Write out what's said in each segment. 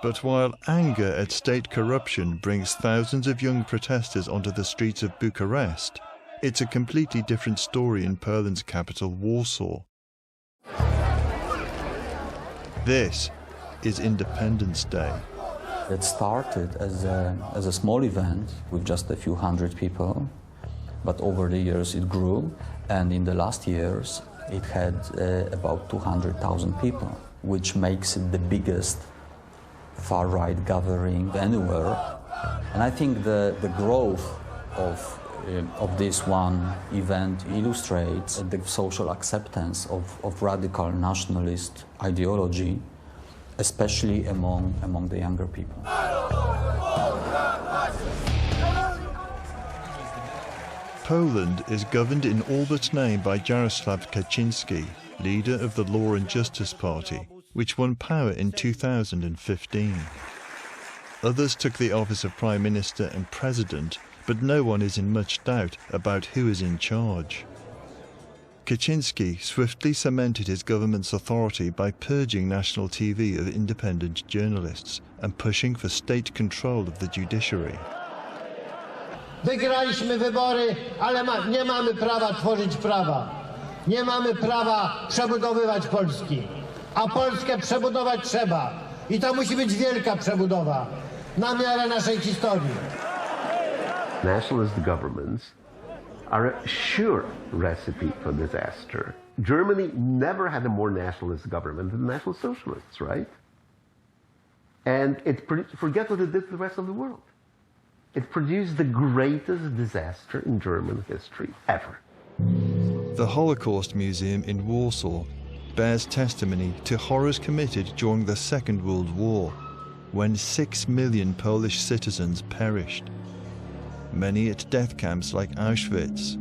But while anger at state corruption brings thousands of young protesters onto the streets of Bucharest, it's a completely different story in Poland's capital, Warsaw. This is Independence Day. It started as a small event with just a few hundred people, but over the years it grew, and in the last years it had about 200,000 people, which makes it the biggest far-right gathering anywhere. And I think the growth of this one event illustrates the social acceptance of radical nationalist ideology, especially among the younger people. Poland is governed in all but name by Jarosław Kaczyński, leader of the Law and Justice Party, which won power in 2015. Others took the office of Prime Minister and President, but no one is in much doubt about who is in charge. Kaczyński swiftly cemented his government's authority by purging national TV of independent journalists and pushing for state control of the judiciary. Wygraliśmy wybory, ale nie mamy prawa tworzyć prawa. Nie mamy prawa przebudowywać Polski. A Polskę przebudować trzeba. I to musi być wielka przebudowa, na miarę naszej historii. Nationalist governments are a sure recipe for disaster. Germany never had a more nationalist government than the National Socialists, right? And forget what it did to the rest of the world. It produced the greatest disaster in German history ever. The Holocaust Museum in Warsaw bears testimony to horrors committed during the Second World War, when 6 million Polish citizens perished, many at death camps like Auschwitz.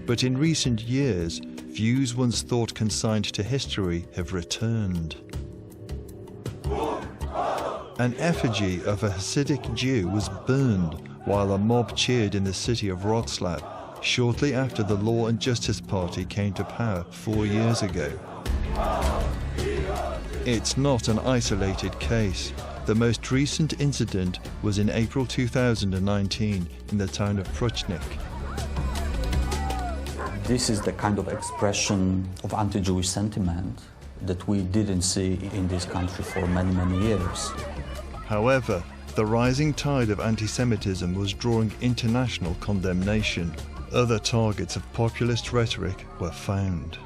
But in recent years, views once thought consigned to history have returned. An effigy of a Hasidic Jew was burned while a mob cheered in the city of Wrocław shortly after the Law and Justice Party came to power 4 years ago. It's not an isolated case. The most recent incident was in April 2019 in the town of Pruchnik. This is the kind of expression of anti-Jewish sentiment that we didn't see in this country for many, many years. However, the rising tide of anti-Semitism was drawing international condemnation. Other targets of populist rhetoric were found.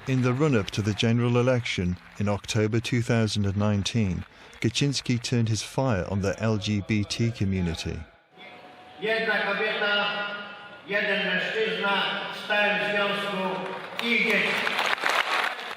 In the run-up to the general election in October 2019, Kaczyński turned his fire on the LGBT community. Jedna kobieta, jeden mężczyzna w stałym związku i dzieci.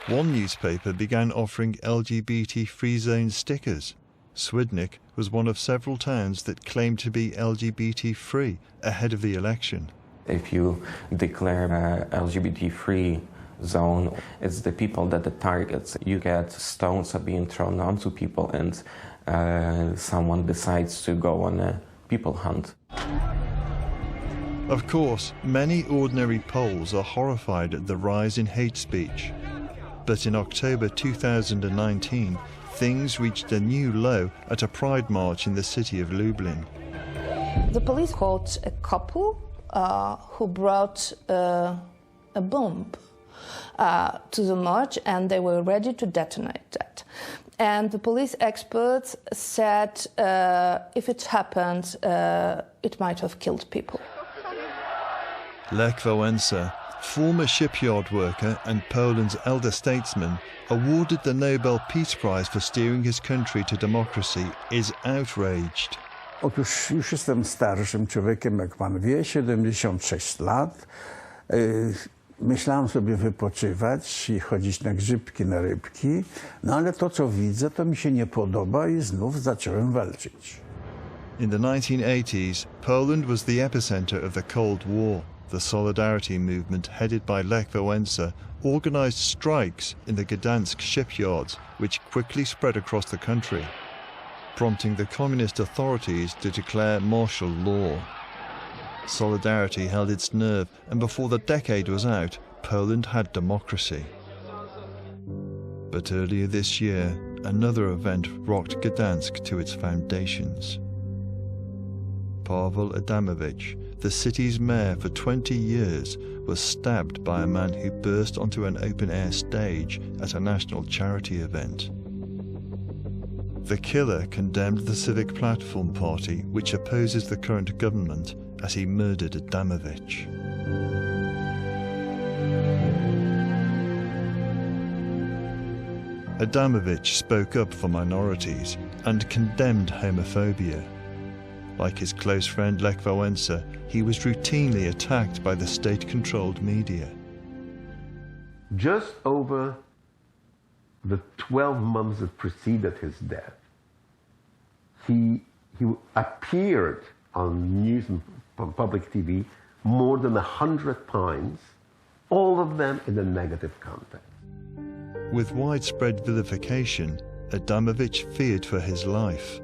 One newspaper began offering LGBT-free zone stickers. Swidnik was one of several towns that claimed to be LGBT-free ahead of the election. If you declare LGBT-free zone, it's the people that it targets. You get stones are being thrown onto people, and someone decides to go on a people hunt. Of course, many ordinary Poles are horrified at the rise in hate speech. But in October 2019, things reached a new low at a pride march in the city of Lublin. The police caught a couple who brought a bomb to the march, and they were ready to detonate that. And the police experts said if it happened, it might have killed people. Lech Wałęsa, former shipyard worker and Poland's elder statesman, awarded the Nobel Peace Prize for steering his country to democracy, is outraged. Otóż już jestem starszym człowiekiem, jak pan wie, 76 lat. Myślałem sobie wypoczywać i chodzić na grzybki, na rybki, no ale to, co widzę, to mi się nie podoba i znów zacząłem walczyć. In the 1980s, Poland was the epicenter of the Cold War. The Solidarity movement, headed by Lech Wałęsa, organized strikes in the Gdansk shipyards, which quickly spread across the country, prompting the communist authorities to declare martial law. Solidarity held its nerve, and before the decade was out, Poland had democracy. But earlier this year, another event rocked Gdansk to its foundations. Pavel Adamovich, the city's mayor for 20 years, was stabbed by a man who burst onto an open-air stage at a national charity event. The killer condemned the Civic Platform Party, which opposes the current government, as he murdered Adamovich. Adamovich spoke up for minorities and condemned homophobia. Like his close friend Lech Wałęsa, he was routinely attacked by the state-controlled media. Just over the 12 months that preceded his death, he appeared on news and public TV more than 100 times, all of them in a negative context. With widespread vilification, Adamovich feared for his life.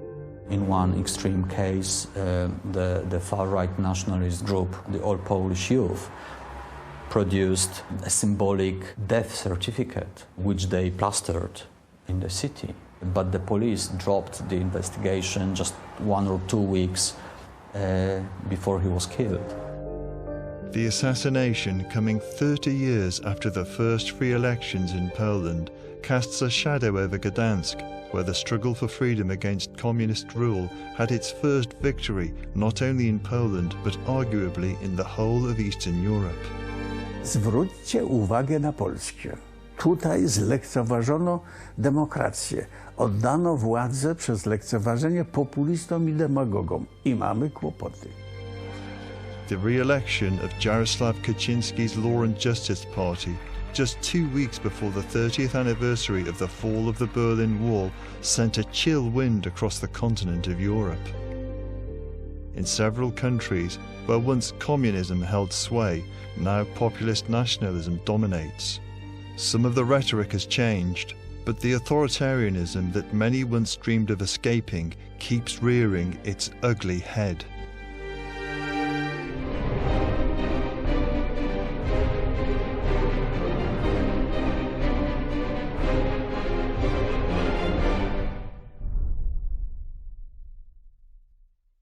In one extreme case, the far-right nationalist group, the All Polish Youth, produced a symbolic death certificate, which they plastered in the city. But the police dropped the investigation just 1 or 2 weeks before he was killed. The assassination, coming 30 years after the first free elections in Poland, casts a shadow over Gdansk, where the struggle for freedom against communist rule had its first victory not only in Poland, but arguably in the whole of Eastern Europe. Zwróćcie uwagę na Polskę. Tutaj zlekceważono demokrację. Oddano władzę przez lekceważenie populistom i demagogom. I mamy kłopoty. The re-election of Jarosław Kaczyński's Law and Justice Party, just 2 weeks before the 30th anniversary of the fall of the Berlin Wall, sent a chill wind across the continent of Europe. In several countries, where once communism held sway, now populist nationalism dominates. Some of the rhetoric has changed, but the authoritarianism that many once dreamed of escaping keeps rearing its ugly head.